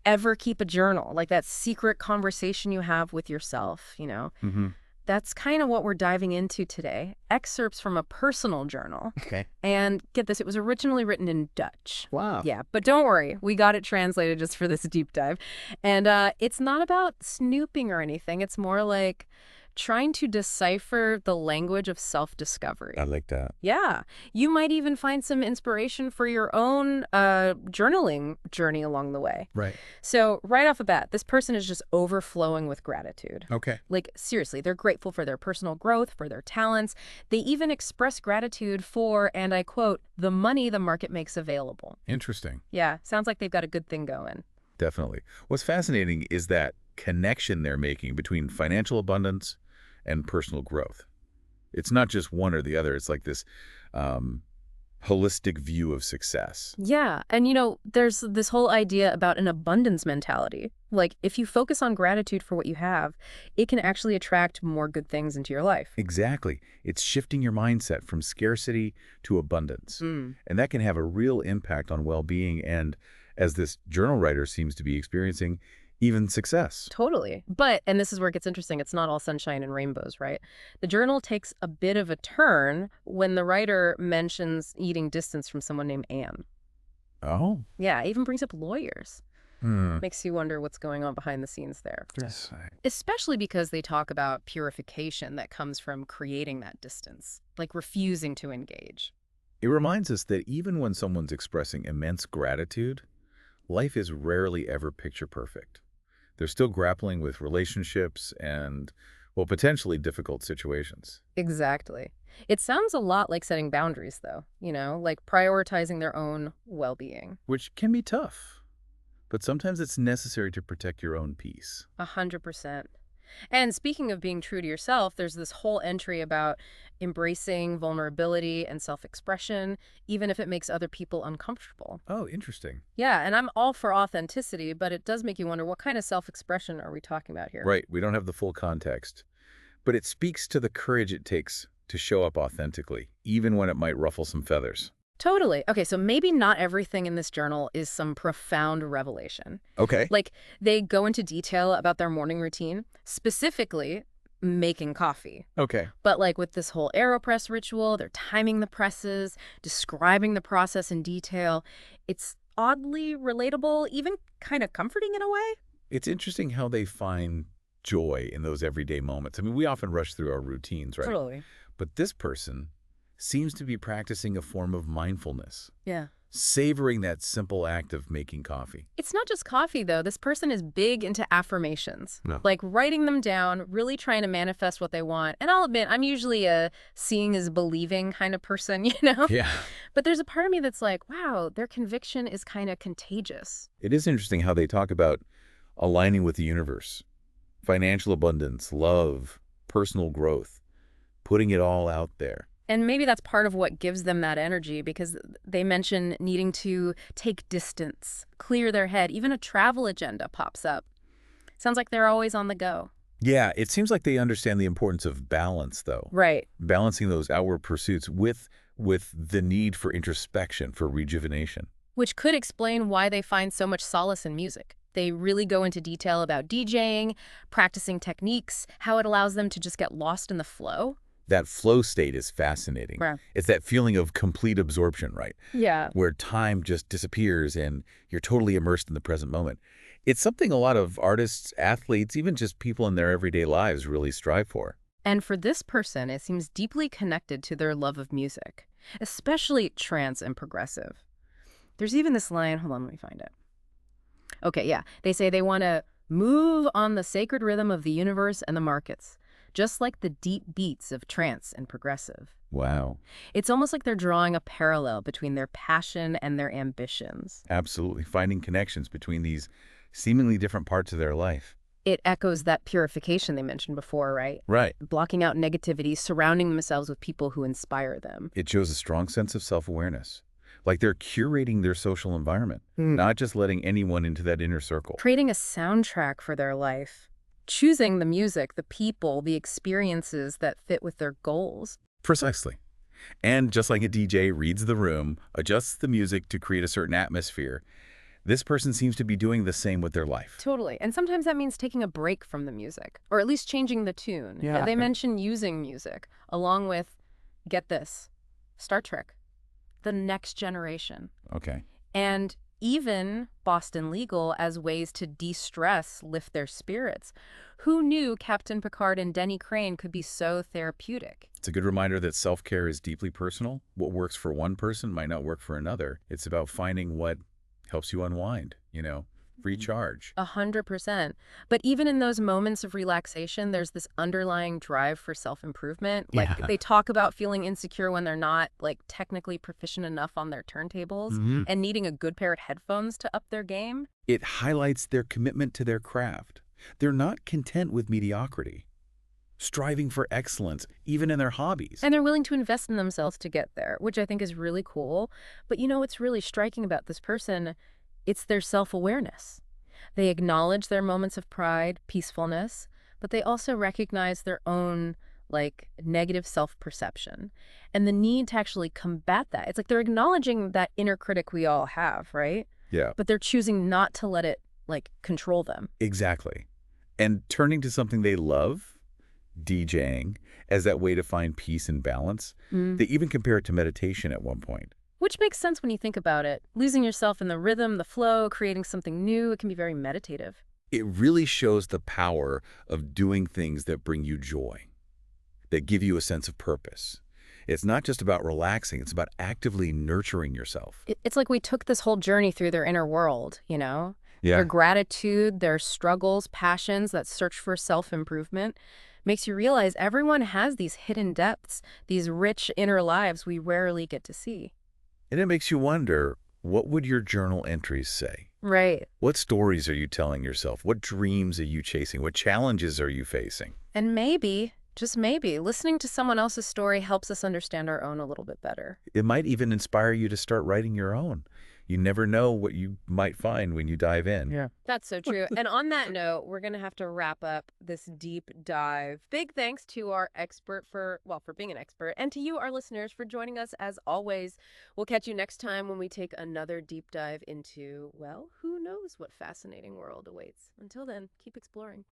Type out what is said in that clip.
ever keep a journal, like that secret conversation you have with yourself, you know? Mm-hmm. That's kind of what we're diving into today. Excerpts from a personal journal. Okay. And get this, it was originally written in Dutch. Wow. Yeah, but don't worry, we got it translated just for this deep dive. And it's not about snooping or anything. It's more like trying to decipher the language of self-discovery. I like that. Yeah, you might even find some inspiration for your own journaling journey along the way. Right. So right off the bat, this person is just overflowing with gratitude. Okay. Like, seriously, they're grateful for their personal growth, for their talents. They even express gratitude for, and I quote, the money the market makes available. Interesting. Yeah, sounds like they've got a good thing going. Definitely. What's fascinating is that connection they're making between financial abundance and personal growth. It's not just one or the other. It's like this holistic view of success. Yeah, and you know, there's this whole idea about an abundance mentality. Like, if you focus on gratitude for what you have, it can actually attract more good things into your life. Exactly. It's shifting your mindset from scarcity to abundance. Mm. And that can have a real impact on well-being and, as this journal writer seems to be experiencing, even success. Totally. But, and this is where it gets interesting, it's not all sunshine and rainbows, right? The journal takes a bit of a turn when the writer mentions eating distance from someone named Anne. Oh? Yeah, even brings up lawyers. Hmm. Makes you wonder what's going on behind the scenes there. Yes. Especially because they talk about purification that comes from creating that distance, like refusing to engage. It reminds us that even when someone's expressing immense gratitude, life is rarely ever picture perfect. They're still grappling with relationships and, well, potentially difficult situations. Exactly. It sounds a lot like setting boundaries, though, you know, like prioritizing their own well-being. Which can be tough, but sometimes it's necessary to protect your own peace. 100%. And speaking of being true to yourself, there's this whole entry about embracing vulnerability and self-expression, even if it makes other people uncomfortable. Oh, interesting. Yeah, and I'm all for authenticity, but it does make you wonder, what kind of self-expression are we talking about here? Right, we don't have the full context, but it speaks to the courage it takes to show up authentically, even when it might ruffle some feathers. Totally. Okay, so maybe not everything in this journal is some profound revelation. Okay. Like, they go into detail about their morning routine, specifically making coffee. Okay. But like with this whole AeroPress ritual, they're timing the presses, describing the process in detail. It's oddly relatable, even kind of comforting in a way. It's interesting how they find joy in those everyday moments. I mean, we often rush through our routines, right? Totally. But this person seems to be practicing a form of mindfulness, Yeah. savoring that simple act of making coffee. It's not just coffee, though. This person is big into affirmations, No. like writing them down, really trying to manifest what they want. And I'll admit, I'm usually a seeing is believing kind of person, you know? Yeah. But there's a part of me that's like, wow, their conviction is kind of contagious. It is interesting how they talk about aligning with the universe, financial abundance, love, personal growth, putting it all out there. And maybe that's part of what gives them that energy, because they mention needing to take distance, clear their head. Even a travel agenda pops up. Sounds like they're always on the go. Yeah, it seems like they understand the importance of balance, though. Right. Balancing those outward pursuits with the need for introspection, for rejuvenation. Which could explain why they find so much solace in music. They really go into detail about DJing, practicing techniques, how it allows them to just get lost in the flow. That flow state is fascinating. Right. It's that feeling of complete absorption, right? Yeah. Where time just disappears and you're totally immersed in the present moment. It's something a lot of artists, athletes, even just people in their everyday lives really strive for. And for this person, it seems deeply connected to their love of music, especially trance and progressive. There's even this line, hold on, let me find it. Okay, yeah. They say they want to move on the sacred rhythm of the universe and the markets, just like the deep beats of trance and progressive. Wow. It's almost like they're drawing a parallel between their passion and their ambitions. Absolutely. Finding connections between these seemingly different parts of their life. It echoes that purification they mentioned before, right? Right. Blocking out negativity, surrounding themselves with people who inspire them. It shows a strong sense of self-awareness. Like they're curating their social environment, not just letting anyone into that inner circle. Creating a soundtrack for their life. Choosing the music, the people, the experiences that fit with their goals. Precisely. And just like a DJ reads the room, adjusts the music to create a certain atmosphere, This person seems to be doing the same with their life. Totally. And sometimes that means taking a break from the music, or at least changing the tune. Yeah. They mention using music, along with, get this, Star Trek, The Next Generation, Okay. and even Boston Legal as ways to de-stress, lift their spirits. Who knew Captain Picard and Denny Crane could be so therapeutic? It's a good reminder that self-care is deeply personal. What works for one person might not work for another. It's about finding what helps you unwind, recharge. 100%. But even in those moments of relaxation, there's this underlying drive for self-improvement. Like Yeah. they talk about feeling insecure when they're not like technically proficient enough on their turntables and needing a good pair of headphones to up their game. It highlights their commitment to their craft. They're not content with mediocrity, striving for excellence, even in their hobbies. And they're willing to invest in themselves to get there, which I think is really cool. But what's really striking about this person? It's their self-awareness. They acknowledge their moments of pride, peacefulness, but they also recognize their own, negative self-perception and the need to actually combat that. It's like they're acknowledging that inner critic we all have, right? Yeah, But they're choosing not to let it, control them. exactly. And turning to something they love, DJing, as that way to find peace and balance. They even compare it to meditation at one point. Which makes sense when you think about it. Losing yourself in the rhythm, the flow, creating something new, it can be very meditative. It really shows the power of doing things that bring you joy, that give you a sense of purpose. It's not just about relaxing, it's about actively nurturing yourself. It's like we took this whole journey through their inner world, Yeah. Their gratitude, their struggles, passions, that search for self-improvement makes you realize everyone has these hidden depths, these rich inner lives we rarely get to see. And it makes you wonder, what would your journal entries say? Right. What stories are you telling yourself? What dreams are you chasing? What challenges are you facing? And maybe, just maybe, listening to someone else's story helps us understand our own a little bit better. It might even inspire you to start writing your own. You never know what you might find when you dive in. Yeah. That's so true. And on that note, we're going to have to wrap up this deep dive. Big thanks to our expert for being an expert, and to you, our listeners, for joining us as always. We'll catch you next time when we take another deep dive into, who knows what fascinating world awaits. Until then, keep exploring.